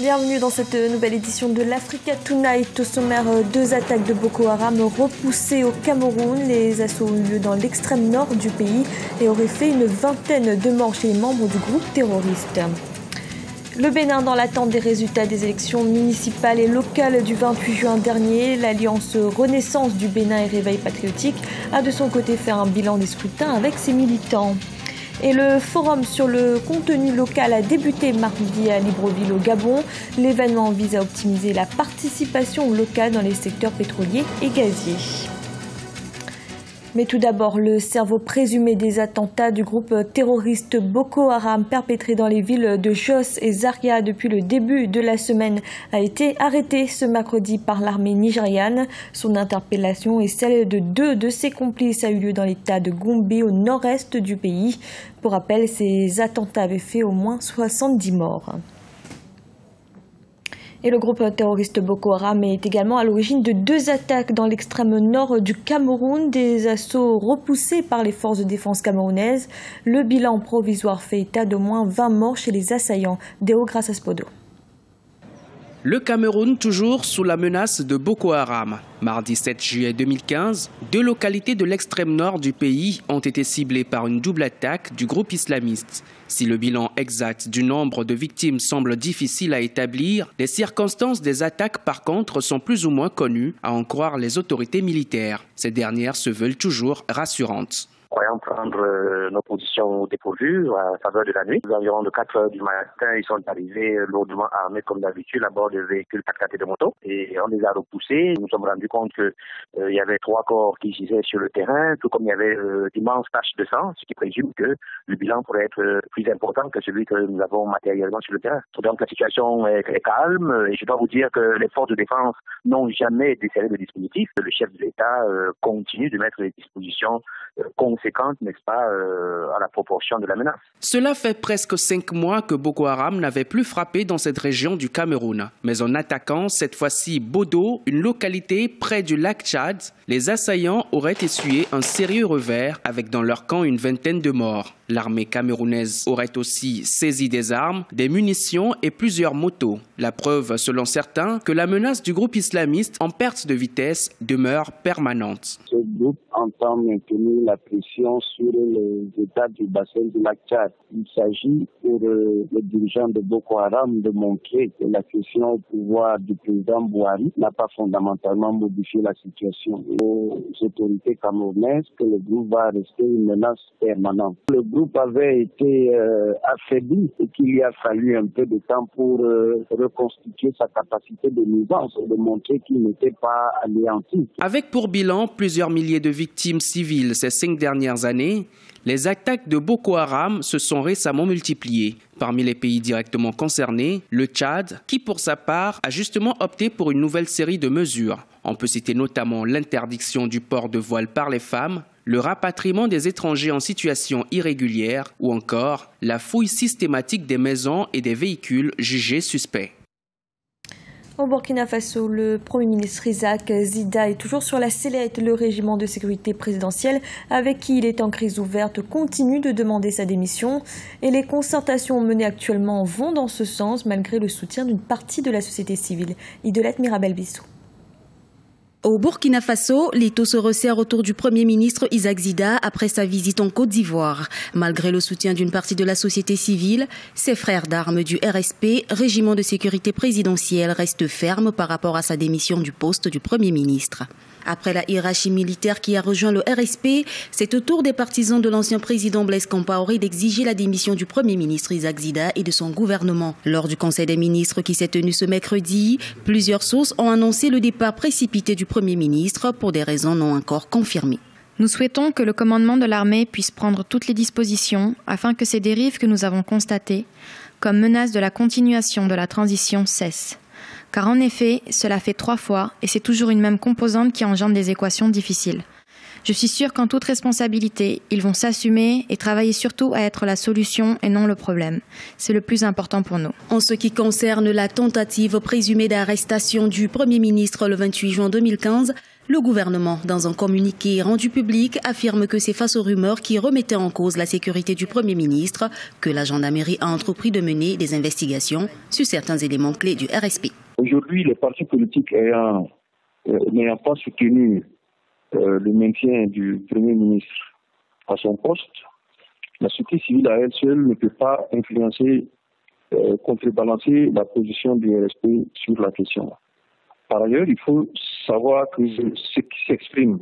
Bienvenue dans cette nouvelle édition de l'Africa Tonight. Au sommaire, 2 attaques de Boko Haram repoussées au Cameroun. Les assauts ont eu lieu dans l'extrême nord du pays et auraient fait une vingtaine de morts chez les membres du groupe terroriste. Le Bénin dans l'attente des résultats des élections municipales et locales du 28 juin dernier. L'Alliance Renaissance du Bénin et Réveil patriotique a de son côté fait un bilan des scrutins avec ses militants. Et le forum sur le contenu local a débuté mardi à Libreville au Gabon. L'événement vise à optimiser la participation locale dans les secteurs pétroliers et gaziers. Mais tout d'abord, le cerveau présumé des attentats du groupe terroriste Boko Haram perpétrés dans les villes de Jos et Zaria depuis le début de la semaine a été arrêté ce mercredi par l'armée nigériane. Son interpellation et celle de 2 de ses complices a eu lieu dans l'état de Gombe au nord-est du pays. Pour rappel, ces attentats avaient fait au moins 70 morts. Et le groupe terroriste Boko Haram est également à l'origine de 2 attaques dans l'extrême nord du Cameroun, des assauts repoussés par les forces de défense camerounaises. Le bilan provisoire fait état d'au moins 20 morts chez les assaillants. Deo Grassaspodo. Le Cameroun toujours sous la menace de Boko Haram. Mardi 7 juillet 2015, 2 localités de l'extrême nord du pays ont été ciblées par une double attaque du groupe islamiste. Si le bilan exact du nombre de victimes semble difficile à établir, les circonstances des attaques par contre sont plus ou moins connues, à en croire les autorités militaires. Ces dernières se veulent toujours rassurantes. Croyant prendre nos positions au dépourvu à faveur de la nuit. Environ de 4 heures du matin, ils sont arrivés lourdement armés comme d'habitude à bord de véhicules 4x4 et de motos. Et on les a repoussés. Nous nous sommes rendus compte qu'il y avait 3 corps qui gisaient sur le terrain, tout comme il y avait d'immenses taches de sang, ce qui présume que le bilan pourrait être plus important que celui que nous avons matériellement sur le terrain. Donc la situation est calme et je dois vous dire que les forces de défense n'ont jamais desserré de dispositif. Le chef de l'État continue de mettre des dispositions conséquente, n'est-ce pas, à la proportion de la menace. Cela fait presque 5 mois que Boko Haram n'avait plus frappé dans cette région du Cameroun. Mais en attaquant cette fois-ci Bodo, une localité près du lac Tchad, les assaillants auraient essuyé un sérieux revers avec dans leur camp une vingtaine de morts. L'armée camerounaise aurait aussi saisi des armes, des munitions et plusieurs motos. La preuve, selon certains, que la menace du groupe islamiste en perte de vitesse demeure permanente. Ce groupe entend maintenir la pression sur les États du bassin du lac Tchad. Il s'agit pour les dirigeants de Boko Haram de montrer que la question au pouvoir du président Bouhari n'a pas fondamentalement modifié la situation. Aux autorités camerounaises que le groupe va rester une menace permanente. Le groupe avait été affaibli et qu'il lui a fallu un peu de temps pour reconstituer sa capacité de nuisance et de montrer qu'il n'était pas anéanti. Avec pour bilan plusieurs milliers de victimes civiles ces 5 dernières années, les attaques de Boko Haram se sont récemment multipliées. Parmi les pays directement concernés, le Tchad, qui pour sa part a justement opté pour une nouvelle série de mesures. On peut citer notamment l'interdiction du port de voile par les femmes, le rapatriement des étrangers en situation irrégulière ou encore la fouille systématique des maisons et des véhicules jugés suspects. Au Burkina Faso, le Premier ministre Isaac Zida est toujours sur la sellette. Le régiment de sécurité présidentielle, avec qui il est en crise ouverte, continue de demander sa démission. Et les concertations menées actuellement vont dans ce sens, malgré le soutien d'une partie de la société civile. Idolette Mirabel-Bissou. Au Burkina Faso, l'étau se resserre autour du Premier ministre Isaac Zida après sa visite en Côte d'Ivoire. Malgré le soutien d'une partie de la société civile, ses frères d'armes du RSP, régiment de sécurité présidentielle, restent fermes par rapport à sa démission du poste du Premier ministre. Après la hiérarchie militaire qui a rejoint le RSP, c'est au tour des partisans de l'ancien président Blaise Compaoré d'exiger la démission du Premier ministre Isaac Zida et de son gouvernement. Lors du Conseil des ministres qui s'est tenu ce mercredi, plusieurs sources ont annoncé le départ précipité du Premier ministre pour des raisons non encore confirmées. Nous souhaitons que le commandement de l'armée puisse prendre toutes les dispositions afin que ces dérives que nous avons constatées, comme menace de la continuation de la transition, cessent. Car en effet, cela fait 3 fois et c'est toujours une même composante qui engendre des équations difficiles. Je suis sûre qu'en toute responsabilité, ils vont s'assumer et travailler surtout à être la solution et non le problème. C'est le plus important pour nous. En ce qui concerne la tentative présumée d'arrestation du Premier ministre le 28 juin 2015, Le gouvernement, dans un communiqué rendu public, affirme que c'est face aux rumeurs qui remettaient en cause la sécurité du Premier ministre que la gendarmerie a entrepris de mener des investigations sur certains éléments clés du RSP. Aujourd'hui, les partis politiques n'ayant pas soutenu le maintien du Premier ministre à son poste, la société civile à elle seule ne peut pas influencer, contrebalancer la position du RSP sur la question. Par ailleurs, il faut savoir que ce qui s'exprime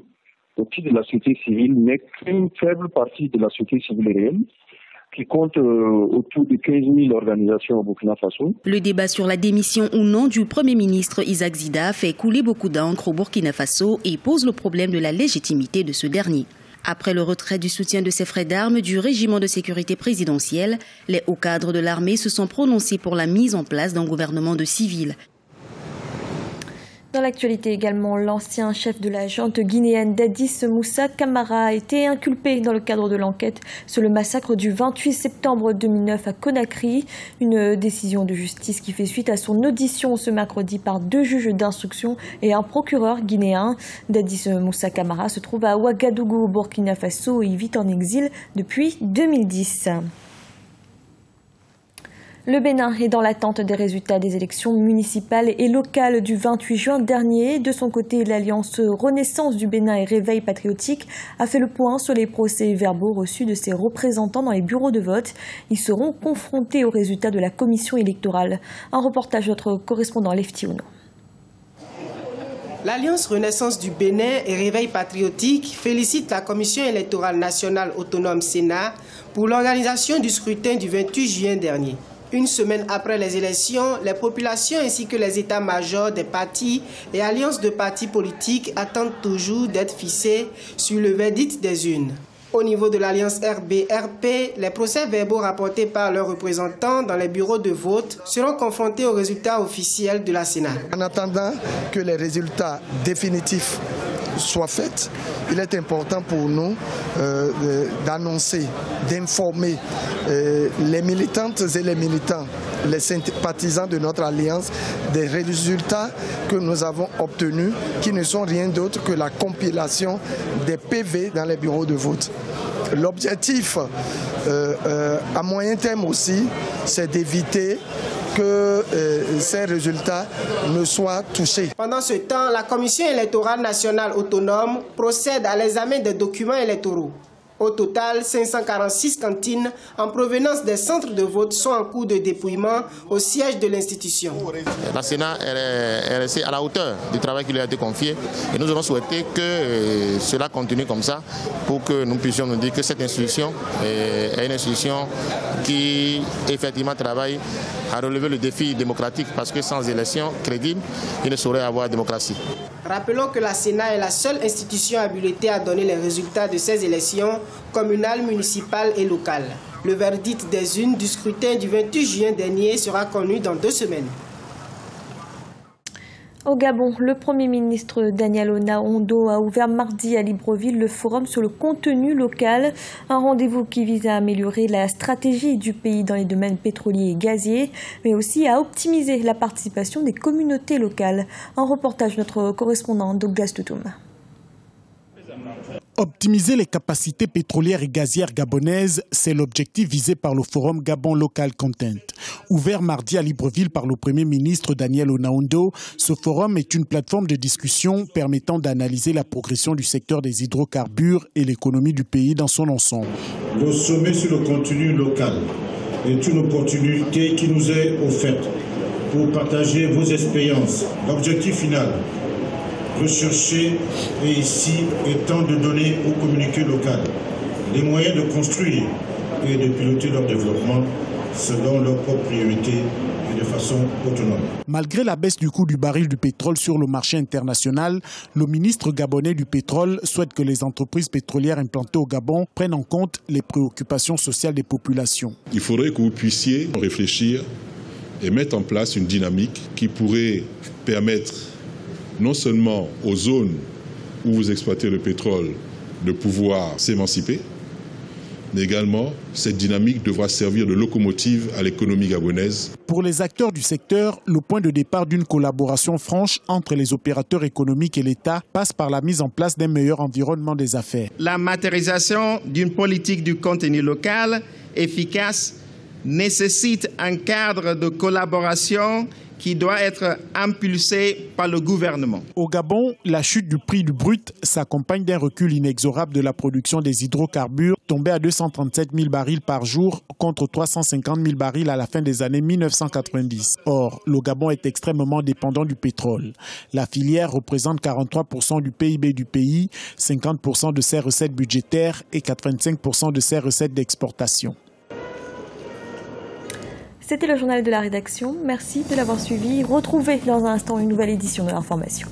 au titre de la société civile n'est qu'une faible partie de la société civile réelle, qui compte autour de 15 000 organisations au Burkina Faso. Le débat sur la démission ou non du Premier ministre Isaac Zida fait couler beaucoup d'encre au Burkina Faso et pose le problème de la légitimité de ce dernier. Après le retrait du soutien de ses frères d'armes du régiment de sécurité présidentiel, les hauts cadres de l'armée se sont prononcés pour la mise en place d'un gouvernement de civils. Dans l'actualité également, l'ancien chef de la junte guinéenne Dadis Moussa Camara a été inculpé dans le cadre de l'enquête sur le massacre du 28 septembre 2009 à Conakry. Une décision de justice qui fait suite à son audition ce mercredi par 2 juges d'instruction et un procureur guinéen. Dadis Moussa Camara se trouve à Ouagadougou, au Burkina Faso, et y vit en exil depuis 2010. Le Bénin est dans l'attente des résultats des élections municipales et locales du 28 juin dernier. De son côté, l'Alliance Renaissance du Bénin et Réveil patriotique a fait le point sur les procès-verbaux reçus de ses représentants dans les bureaux de vote. Ils seront confrontés aux résultats de la commission électorale. Un reportage de notre correspondant Lefty Ouno. L'Alliance Renaissance du Bénin et Réveil patriotique félicite la Commission électorale nationale autonome Sénat pour l'organisation du scrutin du 28 juin dernier. Une semaine après les élections, les populations ainsi que les états-majors des partis et alliances de partis politiques attendent toujours d'être fixés sur le verdict des urnes. Au niveau de l'alliance RB-RP, les procès-verbaux rapportés par leurs représentants dans les bureaux de vote seront confrontés aux résultats officiels de la Sénat. En attendant que les résultats définitifs soient faits, il est important pour nous d'annoncer, d'informer les militantes et les militants, les sympathisants de notre alliance des résultats que nous avons obtenus, qui ne sont rien d'autre que la compilation des PV dans les bureaux de vote. L'objectif à moyen terme aussi, c'est d'éviter que ces résultats ne soient touchés. Pendant ce temps, la Commission électorale nationale autonome procède à l'examen des documents électoraux. Au total, 546 cantines en provenance des centres de vote sont en cours de dépouillement au siège de l'institution. La Sénat est restée à la hauteur du travail qui lui a été confié et nous aurons souhaité que cela continue comme ça pour que nous puissions nous dire que cette institution est une institution qui effectivement travaille à relever le défi démocratique parce que sans élection crédible, il ne saurait avoir démocratie. Rappelons que la Sénat est la seule institution habilitée à donner les résultats de ces élections communales, municipales et locales. Le verdict des urnes du scrutin du 28 juin dernier sera connu dans 2 semaines. Au Gabon, le Premier ministre Daniel Onaondo a ouvert mardi à Libreville le forum sur le contenu local, un rendez-vous qui vise à améliorer la stratégie du pays dans les domaines pétroliers et gaziers, mais aussi à optimiser la participation des communautés locales. Un reportage de notre correspondant Douglas Toutoum. Optimiser les capacités pétrolières et gazières gabonaises, c'est l'objectif visé par le forum Gabon Local Content. Ouvert mardi à Libreville par le Premier ministre Daniel Onaondo, ce forum est une plateforme de discussion permettant d'analyser la progression du secteur des hydrocarbures et l'économie du pays dans son ensemble. Le sommet sur le contenu local est une opportunité qui nous est offerte pour partager vos expériences. L'objectif final recherché et ici étant de donner aux communautés locales les moyens de construire et de piloter leur développement selon leurs propres priorités et de façon autonome. Malgré la baisse du coût du baril du pétrole sur le marché international, le ministre gabonais du pétrole souhaite que les entreprises pétrolières implantées au Gabon prennent en compte les préoccupations sociales des populations. Il faudrait que vous puissiez réfléchir et mettre en place une dynamique qui pourrait permettre non seulement aux zones où vous exploitez le pétrole de pouvoir s'émanciper, mais également cette dynamique devra servir de locomotive à l'économie gabonaise. Pour les acteurs du secteur, le point de départ d'une collaboration franche entre les opérateurs économiques et l'État passe par la mise en place d'un meilleur environnement des affaires. La matérialisation d'une politique du contenu local efficace nécessite un cadre de collaboration qui doit être impulsé par le gouvernement. Au Gabon, la chute du prix du brut s'accompagne d'un recul inexorable de la production des hydrocarbures, tombé à 237 000 barils par jour contre 350 000 barils à la fin des années 1990. Or, le Gabon est extrêmement dépendant du pétrole. La filière représente 43% du PIB du pays, 50% de ses recettes budgétaires et 85% de ses recettes d'exportation. C'était le journal de la rédaction. Merci de l'avoir suivi. Retrouvez dans un instant une nouvelle édition de l'information.